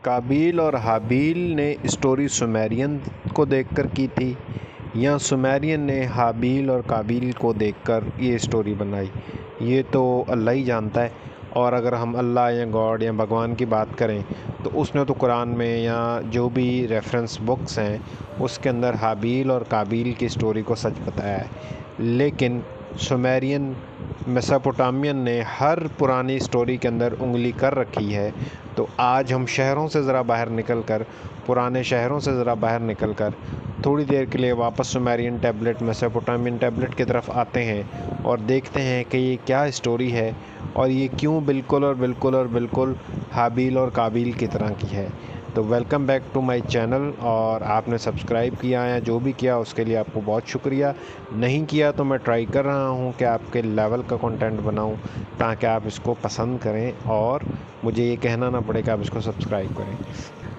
काबिल और हाबिल ने स्टोरी सुमेरियन को देखकर की थी या सुमेरियन ने हाबिल और काबिल को देखकर ये स्टोरी बनाई, ये तो अल्लाह ही जानता है। और अगर हम अल्लाह या गॉड या भगवान की बात करें तो उसने तो कुरान में या जो भी रेफरेंस बुक्स हैं उसके अंदर हाबिल और काबिल की स्टोरी को सच बताया है। लेकिन सुमेरियन मेसोपोटामियन ने हर पुरानी स्टोरी के अंदर उंगली कर रखी है। तो आज हम शहरों से ज़रा बाहर निकल कर, पुराने शहरों से ज़रा बाहर निकल कर थोड़ी देर के लिए वापस सुमेरियन टैबलेट, मेसोपोटामियन टैबलेट की तरफ आते हैं और देखते हैं कि ये क्या स्टोरी है और ये क्यों बिल्कुल हाबिल और काबिल की तरह की है। तो welcome back to my channel, और आपने सब्सक्राइब किया या जो भी किया उसके लिए आपको बहुत शुक्रिया। नहीं किया तो मैं ट्राई कर रहा हूँ कि आपके लेवल का कंटेंट बनाऊँ ताकि आप इसको पसंद करें और मुझे ये कहना ना पड़े कि आप इसको सब्सक्राइब करें।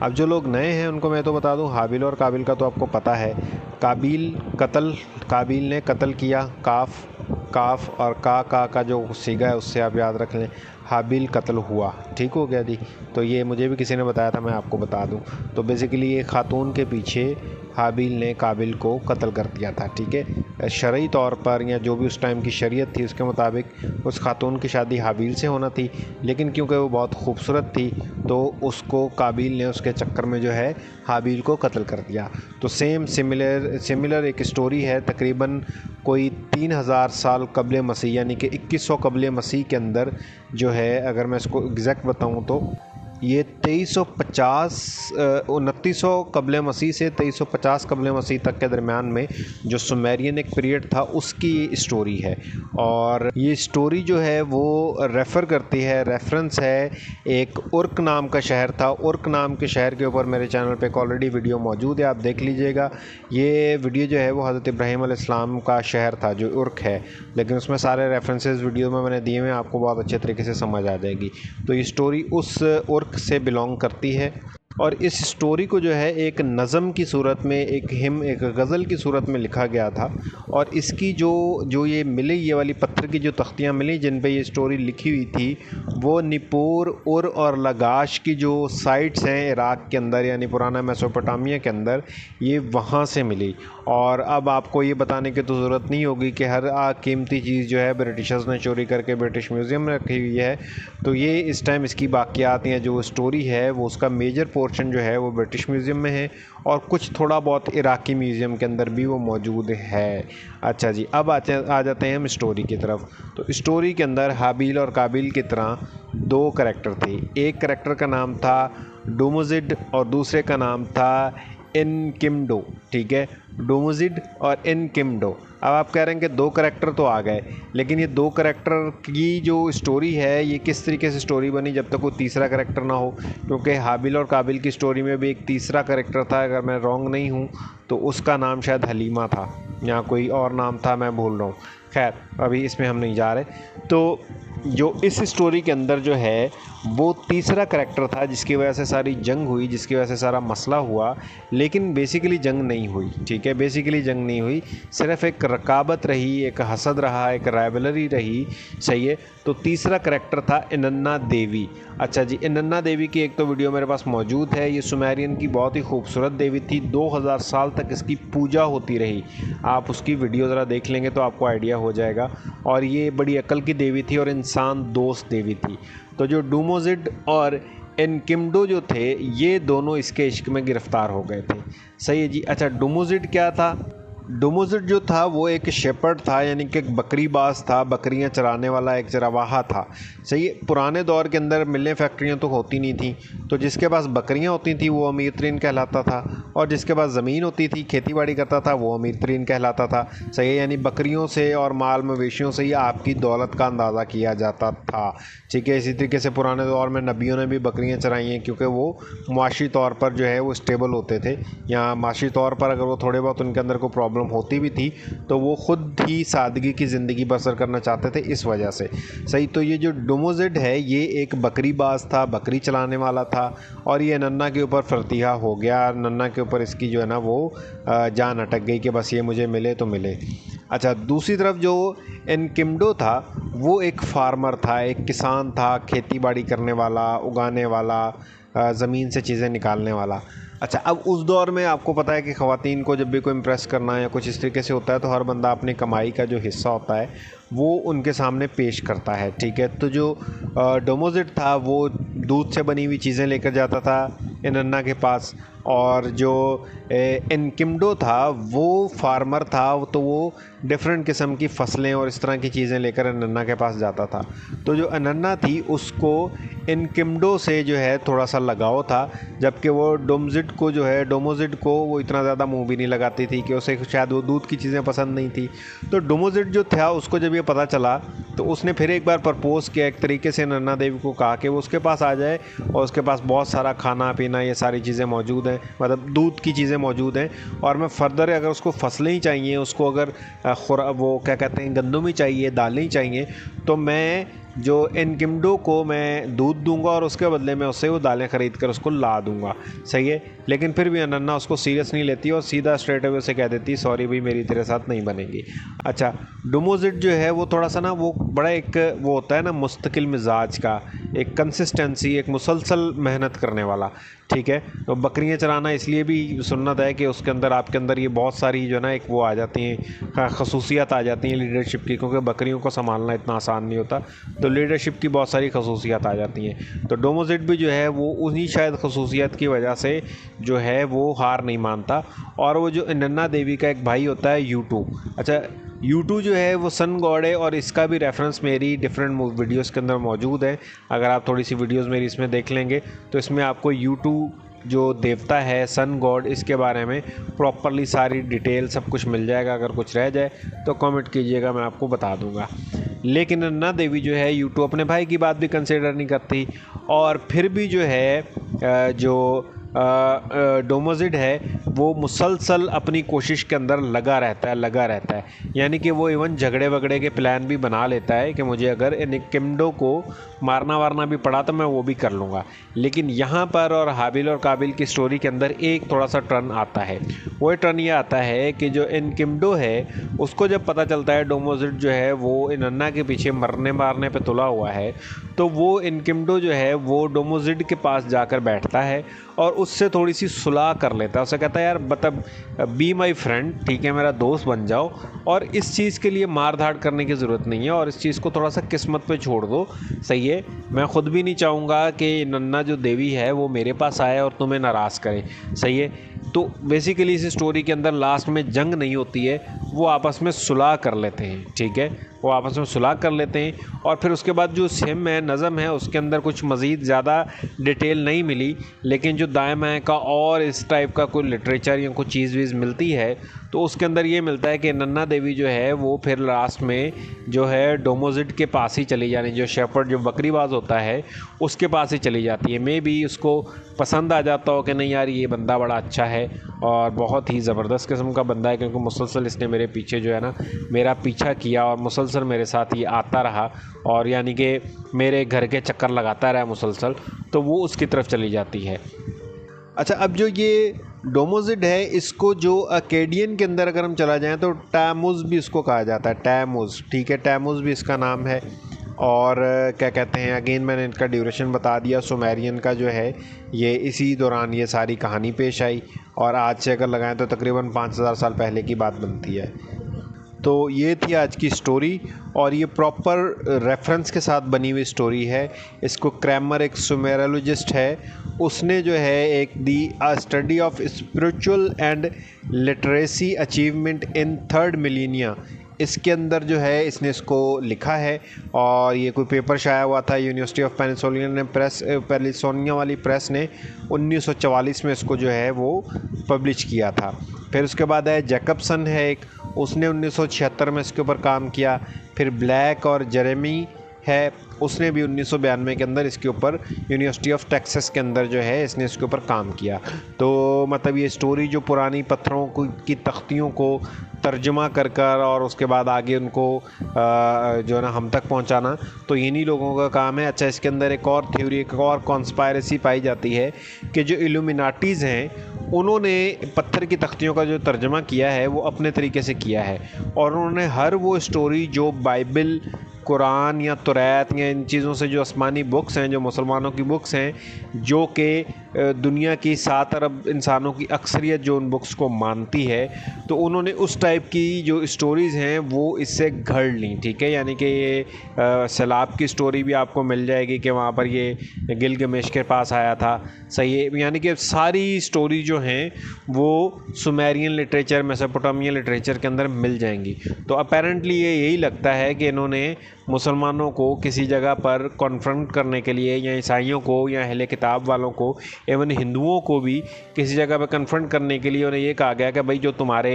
अब जो लोग नए हैं उनको मैं तो बता दूं, हाबिल और काबिल का तो आपको पता है। काबिल ने कत्ल किया, काफ और का जो सीगा है उससे आप याद रख लें। हाबिल कत्ल हुआ, ठीक हो गया जी। तो ये मुझे भी किसी ने बताया था, मैं आपको बता दूं। तो बेसिकली ये खातून के पीछे हाबिल ने काबिल को कत्ल कर दिया था, ठीक है। शरई तौर पर या जो भी उस टाइम की शरीयत थी उसके मुताबिक उस खातून की शादी हाबिल से होना थी, लेकिन क्योंकि वो बहुत खूबसूरत थी तो उसको काबिल ने उसके चक्कर में जो है हाबिल को कत्ल कर दिया। तो सिमिलर एक स्टोरी है तकरीबन कोई 3000 साल कबल मसीह यानी कि 2100 कबल मसीह के अंदर जो है, अगर मैं इसको एग्जैक्ट बताऊं तो ये 2950 कबल मसीह से 2350 कबल मसीह तक के दरमियान में जो सुमेरियन एक पीरियड था उसकी स्टोरी है। और ये स्टोरी जो है वो रेफरेंस है एक उर्क नाम का शहर था। उर्क नाम के शहर के ऊपर मेरे चैनल पे एक ऑलरेडी वीडियो मौजूद है, आप देख लीजिएगा। ये वीडियो जो है वो हज़रत इब्राहीम अलैहिस्सलाम का शहर था जो उर्क है, लेकिन उसमें सारे रेफरेंसेस वीडियो में मैंने दिए हुए हैं, आपको बहुत अच्छे तरीके से समझ आ जाएगी। तो ये स्टोरी उस उर्क से बिलोंग करती है और इस स्टोरी को जो है एक नज़म की सूरत में, एक गज़ल की सूरत में लिखा गया था। और इसकी जो ये मिली, ये वाली पत्थर की जो तख्तियाँ मिली जिन पे ये स्टोरी लिखी हुई थी, वो निपुर, उर और लगाश की जो साइट्स हैं इराक़ के अंदर यानी पुराना मेसोपोटामिया के अंदर, ये वहाँ से मिली। और अब आपको ये बताने की तो ज़रूरत नहीं होगी कि हर कीमती चीज़ जो है ब्रिटिशर्स ने चोरी करके ब्रिटिश म्यूज़ियम में रखी हुई है। तो ये इस टाइम इसकी बाक़ियात या जो स्टोरी है वो उसका मेजर पोर्शन जो है वो ब्रिटिश म्यूज़ियम में है और कुछ थोड़ा बहुत इराक़ी म्यूज़ियम के अंदर भी वो मौजूद है। अच्छा जी, अब आ जाते हैं हम स्टोरी की तरफ। तो स्टोरी के अंदर हाबिल और काबिल की तरह दो करैक्टर थे। एक करैक्टर का नाम था डुमुजिड और दूसरे का नाम था एनकिमडो, ठीक है। डुमुजिड और एनकिमडो। अब आप कह रहे हैं कि दो करैक्टर तो आ गए, लेकिन ये दो करैक्टर की जो स्टोरी है ये किस तरीके से स्टोरी बनी जब तक कोई तीसरा करैक्टर ना हो, क्योंकि हाबिल और काबिल की स्टोरी में भी एक तीसरा करैक्टर था, अगर मैं रॉन्ग नहीं हूँ तो उसका नाम शायद हलीमा था या कोई और नाम था, मैं भूल रहा हूँ। खैर, अभी इसमें हम नहीं जा रहे। तो जो इस स्टोरी के अंदर जो है वो तीसरा करैक्टर था जिसकी वजह से सारी जंग हुई, जिसकी वजह से सारा मसला हुआ, लेकिन बेसिकली जंग नहीं हुई, ठीक है। बेसिकली जंग नहीं हुई, सिर्फ एक रकाबत रही, एक हसद रहा, एक राइवलरी रही, सही है। तो तीसरा करैक्टर था इनन्ना देवी। अच्छा जी, इनन्ना देवी की एक तो वीडियो मेरे पास मौजूद है। ये सुमेरियन की बहुत ही खूबसूरत देवी थी, 2000 साल तक इसकी पूजा होती रही। आप उसकी वीडियो ज़रा देख लेंगे तो आपको आइडिया हो जाएगा। और ये बड़ी अकल की देवी थी और इंसान दोस्त देवी थी। तो जो डुमोजिड और एनकिमडो जो थे ये दोनों इसके इश्क में गिरफ़्तार हो गए थे, सही है जी। अच्छा, डुमोजिड क्या था? डुमोजिड जो था वो एक शेपर्ड था, यानी कि एक बकरी बाज था, बकरियां चराने वाला एक चरवाहा था, सही है। पुराने दौर के अंदर मिलें फैक्ट्रियां तो होती नहीं थी, तो जिसके पास बकरियां होती थी वो अमीर तरीन कहलाता था, और जिसके पास ज़मीन होती थी, खेती बाड़ी करता था, वो अमीर तरीन कहलाता था, सही है। यानी बकरियों से और माल मवेशियों से ही आपकी दौलत का अंदाज़ा किया जाता था, ठीक है। इसी तरीके से पुराने दौर में नबियों ने भी बकरियाँ चराई हैं, क्योंकि वो मुआशी तौर पर जो है वो स्टेबल होते थे, या माशी तौर पर अगर वो थोड़े बहुत उनके अंदर कोई प्रॉब्लम होती भी थी तो वो खुद ही सादगी की ज़िंदगी बसर करना चाहते थे, इस वजह से, सही। तो ये जो डुमोजिड है ये एक बकरी बाज था, बकरी चलाने वाला था, और ये नन्ना के ऊपर फर्तिया हो गया। नन्ना के ऊपर इसकी जो है ना वो जान अटक गई कि बस ये मुझे मिले तो मिले। अच्छा, दूसरी तरफ जो एनकिमडो था वो एक फार्मर था, एक किसान था, खेती बाड़ी करने वाला, उगाने वाला, ज़मीन से चीज़ें निकालने वाला। अच्छा, अब उस दौर में आपको पता है कि ख़वातीन को जब भी कोई इम्प्रेस करना है या कुछ इस तरीके से होता है तो हर बंदा अपनी कमाई का जो हिस्सा होता है वो उनके सामने पेश करता है, ठीक है। तो जो डोमोज़िट था वो दूध से बनी हुई चीज़ें लेकर जाता था इनन्ना के पास, और जो इनकिम्डो था वो फार्मर था, तो वो डिफरेंट किस्म की फसलें और इस तरह की चीज़ें लेकर इनन्ना के पास जाता था। तो जो इनन्ना थी उसको इनकिम्डो से जो है थोड़ा सा लगाव था, जबकि वो डोमोज़िट को वो इतना ज़्यादा मुंह भी नहीं लगाती थी कि उसे शायद वो दूध की चीज़ें पसंद नहीं थी। तो डोमोज़िट जो था उसको जब ये पता चला तो उसने फिर एक बार प्रपोज़ किया, एक तरीके से नन्ना देवी को कहा कि वो उसके पास आ जाए और उसके पास बहुत सारा खाना पीना ये सारी चीज़ें मौजूद हैं, मतलब दूध की चीज़ें मौजूद हैं, और मैं फ़र्दर अगर उसको फसलें ही चाहिए, उसको अगर वो क्या कहते हैं गंदम ही चाहिए, दालें ही चाहिए, तो मैं जो इनकिम्डो को मैं दूध दूंगा और उसके बदले में उससे वो दालें ख़रीद कर उसको ला दूंगा। सही है, लेकिन फिर भी अनन्ना उसको सीरियस नहीं लेती और सीधा स्ट्रेट अवे उसे कह देती सॉरी भाई मेरी तेरे साथ नहीं बनेगी। अच्छा, डोमोज़िट जो है वो थोड़ा सा ना वो बड़ा एक वो होता है ना मुस्तकिल मिजाज का, एक कंसिस्टेंसी, एक मुसलसल मेहनत करने वाला, ठीक है। तो बकरियां चराना इसलिए भी सुन्नत है कि उसके अंदर आपके अंदर ये बहुत सारी जो ना एक वो आ जाती हैं खसूसियात आ जाती हैं लीडरशिप की, क्योंकि बकरियों को संभालना इतना आसान नहीं होता, तो लीडरशिप की बहुत सारी खसूसियात आ जाती हैं। तो डोमोज़िट भी जो है वो उन्हीं शायद खसूसियात की वजह से जो है वो हार नहीं मानता। और वो जो इनन्ना देवी का एक भाई होता है यूटू, अच्छा यूटू जो है वो सन गॉड है, और इसका भी रेफरेंस मेरी डिफरेंट वीडियोस के अंदर मौजूद है। अगर आप थोड़ी सी वीडियोस मेरी इसमें देख लेंगे तो इसमें आपको यूटू जो देवता है सन गॉड, इसके बारे में प्रॉपरली सारी डिटेल सब कुछ मिल जाएगा। अगर कुछ रह जाए तो कमेंट कीजिएगा, मैं आपको बता दूंगा। लेकिन नन्ना देवी जो है यूटू अपने भाई की बात भी कंसिडर नहीं करती, और फिर भी जो है जो डोमोज़िट है वो मुसलसल अपनी कोशिश के अंदर लगा रहता है, यानी कि वो इवन झगड़े वगड़े के प्लान भी बना लेता है कि मुझे अगर इनकिम्डो को मारना वारना भी पड़ा तो मैं वो भी कर लूँगा। लेकिन यहाँ पर और हाबिल और काबिल की स्टोरी के अंदर एक थोड़ा सा टर्न आता है। वो टर्न ये आता है कि जो इनकिम्डो है उसको जब पता चलता है डोमोज़िट जो है वो इनन्ना के पीछे मरने मारने पे तुला हुआ है, तो वो इनकिम्डो जो है वो डोमोज़िट के पास जाकर बैठता है और उससे थोड़ी सी सुलह कर लेता है। उसे कहता है यार मतलब बी माई फ्रेंड, ठीक है, मेरा दोस्त बन जाओ, और इस चीज़ के लिए मार धाड़ करने की ज़रूरत नहीं है, और इस चीज़ को थोड़ा सा किस्मत पे छोड़ दो। सही है, मैं ख़ुद भी नहीं चाहूँगा कि नन्ना जो देवी है वो मेरे पास आए और तुम्हें नाराज़ करे। सही है, तो बेसिकली इस स्टोरी के अंदर लास्ट में जंग नहीं होती है, वो आपस में सुलह कर लेते हैं, ठीक है, वो आपस में सुलह कर लेते हैं। और फिर उसके बाद जो सिम है, नज़म है, उसके अंदर कुछ मज़ीद ज़्यादा डिटेल नहीं मिली, लेकिन जो दाएं बाएं का और इस टाइप का कोई लिटरेचर या कोई चीज़ वीज़ मिलती है तो उसके अंदर ये मिलता है कि नन्ना देवी जो है वो फिर लास्ट में जो है डोमोज़िट के पास ही चली जानी, जो शेफर्ड जो बकरीबाज होता है उसके पास ही चली जाती है। मे बी उसको पसंद आ जाता हो कि नहीं यार ये बंदा बड़ा अच्छा है और बहुत ही ज़बरदस्त किस्म का बंदा है, क्योंकि मुसलसल इसने मेरे पीछे जो है ना मेरा पीछा किया और मुसलसल मेरे साथ ये आता रहा, और यानी कि मेरे घर के चक्कर लगाता रहा मुसलसल, तो वो उसकी तरफ चली जाती है। अच्छा, अब जो ये डोमोज़िट है इसको जो अकेडियन के अंदर अगर हम चला जाएं तो टैमुज़ भी इसको कहा जाता है, टैमुज़, ठीक है, टैमुज़ भी इसका नाम है। और क्या कहते हैं, अगेन मैंने इनका ड्यूरेशन बता दिया। सुमेरियन का जो है ये इसी दौरान ये सारी कहानी पेश आई, और आज से अगर लगाएं तो तकरीबन 5000 साल पहले की बात बनती है। तो ये थी आज की स्टोरी, और ये प्रॉपर रेफरेंस के साथ बनी हुई स्टोरी है। इसको क्रैमर एक सुमेरोलॉजिस्ट है, उसने जो है एक the a study of spiritual and literacy achievement in third millennia, इसके अंदर जो है इसने इसको लिखा है, और ये कोई पेपर शाया हुआ था यूनिवर्सिटी ऑफ पेनिसोनिया वाली प्रेस ने 1944 में इसको जो है वो पब्लिश किया था। फिर उसके बाद है जैकबसन है एक, उसने 1976 में इसके ऊपर काम किया। फिर ब्लैक और जेरेमी है, उसने भी 1992 के अंदर इसके ऊपर यूनिवर्सिटी ऑफ टेक्सास के अंदर जो है इसने इसके ऊपर काम किया। तो मतलब ये स्टोरी जो पुरानी पत्थरों की तख्तियों को तर्जुमा कर कर और उसके बाद आगे उनको जो है ना हम तक पहुंचाना, तो इन्हीं लोगों का काम है। अच्छा, इसके अंदर एक और थ्योरी, एक और कॉन्स्पायरेसी पाई जाती है कि जो इल्यूमिनाटीज़ हैं उन्होंने पत्थर की तख्तियों का जो तर्जुमा किया है वो अपने तरीके से किया है, और उन्होंने हर वो स्टोरी जो बाइबल कुरान या तौरात या इन चीज़ों से, जो आसमानी बुक्स हैं, जो मुसलमानों की बुक्स हैं, जो कि दुनिया की 7 अरब इंसानों की अक्सरियत जो उन बुक्स को मानती है, तो उन्होंने उस टाइप की जो स्टोरीज़ हैं वो इससे घड़ ली। ठीक है, यानी कि ये सैलाब की स्टोरी भी आपको मिल जाएगी कि वहाँ पर ये गिलगमेश के पास आया था। सही है, यानी कि सारी स्टोरी जो हैं वो सुमेरियन लिटरेचर, मेसोपोटामियन लिटरेचर के अंदर मिल जाएंगी। तो अपेरेंटली ये यही लगता है कि इन्होंने मुसलमानों को किसी जगह पर कॉन्फ्रंट करने के लिए, या ईसाइयों को, या अहले किताब वालों को, एवं हिंदुओं को भी किसी जगह पर कन्फ्रंट करने के लिए उन्हें ये कहा गया कि भाई जो तुम्हारे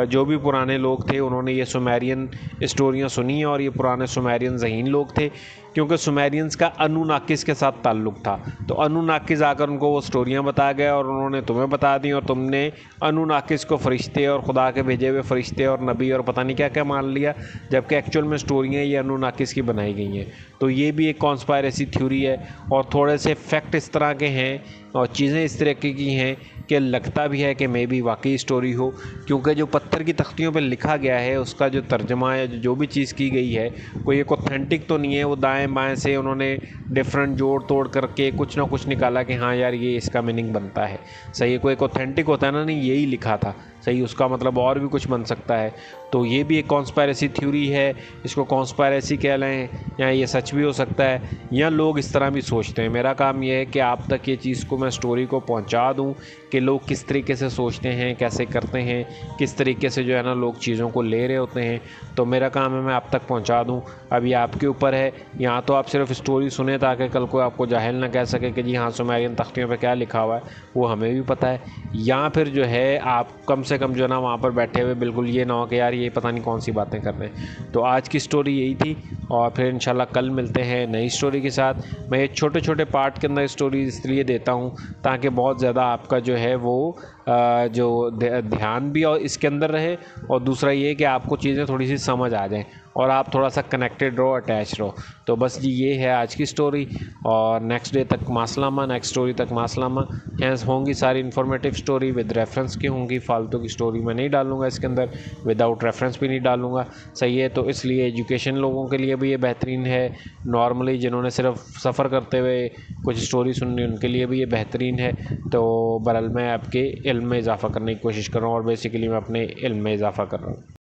जो भी पुराने लोग थे उन्होंने ये सुमेरियन स्टोरियाँ सुनी हैं, और ये पुराने सुमेरियन ज़हीन लोग थे, क्योंकि सुमेरियंस का अनुनाकिस के साथ ताल्लुक़ था। तो अनुनाकिस आकर उनको वो स्टोरियाँ बता गया और उन्होंने तुम्हें बता दी, और तुमने अनुनाकिस को फ़रिश्ते और खुदा के भेजे हुए फ़रिश्ते और नबी और पता नहीं क्या क्या मान लिया, जबकि एक्चुअल में स्टोरियाँ ये अनुनाकिस की बनाई गई हैं। तो ये भी एक कॉन्स्पायरेसी थ्योरी है, और थोड़े से फैक्ट इस तरह के हैं और चीज़ें इस तरीके की हैं कि लगता भी है कि मे बी वाकई स्टोरी हो, क्योंकि जो पत्थर की तख्तियों पे लिखा गया है उसका जो तर्जमा है, जो भी चीज़ की गई है, कोई एक ऑथेंटिक तो नहीं है। वो दाएं बाएं से उन्होंने डिफरेंट जोड़ तोड़ करके कुछ ना कुछ निकाला कि हाँ यार ये इसका मीनिंग बनता है। सही है, कोई एक ऑथेंटिक होता है ना, नहीं यही लिखा था, सही, उसका मतलब और भी कुछ बन सकता है। तो ये भी एक कॉन्स्पायरेसी थ्योरी है, इसको कॉन्स्पायरेसी कह लें, या ये सच भी हो सकता है, या लोग इस तरह भी सोचते हैं। मेरा काम ये है कि आप तक ये चीज़ को, मैं स्टोरी को पहुंचा दूं कि लोग किस तरीके से सोचते हैं, कैसे करते हैं, किस तरीके से जो है ना लोग चीज़ों को ले रहे होते हैं। तो मेरा काम है मैं आप तक पहुंचा दूं। अभी आपके ऊपर है, यहाँ तो आप सिर्फ स्टोरी सुने ताकि कल को आपको जाहिल ना कह सके कि जी हाँ सुमेरियन तख्तियों पर क्या लिखा हुआ है, वो हमें भी पता है। या फिर जो है आप कम से कम जो है ना वहाँ पर बैठे हुए बिल्कुल ये ना हो कि यार ये पता नहीं कौन सी बातें कर रहे हैं। तो आज की स्टोरी यही थी, और फिर इंशाल्लाह कल मिलते हैं नई स्टोरी के साथ। मैं ये छोटे छोटे पार्ट के अंदर स्टोरी इसलिए देता हूँ ताकि बहुत ज़्यादा आपका जो है वो जो ध्यान भी और इसके अंदर रहे, और दूसरा ये कि आपको चीज़ें थोड़ी सी समझ आ जाएं और आप थोड़ा सा कनेक्टेड रहो, अटैच रहो। तो बस जी ये है आज की स्टोरी, और नेक्स्ट डे तक मासलामा, नेक्स्ट स्टोरी तक मासलामा। हैंस होंगी सारी इन्फॉर्मेटिव स्टोरी विद रेफरेंस की होंगी, फालतू की स्टोरी मैं नहीं डालूंगा इसके अंदर, विदाउट रेफरेंस भी नहीं डालूंगा। सही है, तो इसलिए एजुकेशन लोगों के लिए भी ये बेहतरीन है, नॉर्मली जिन्होंने सिर्फ सफ़र करते हुए कुछ स्टोरी सुननी उनके लिए भी ये बेहतरीन है। तो बहरहाल मैं आपके इल्म में इजाफ़ा करने की कोशिश कर रहा हूँ, और बेसिकली मैं अपने इल्म में इजाफ़ा कर रहा हूँ।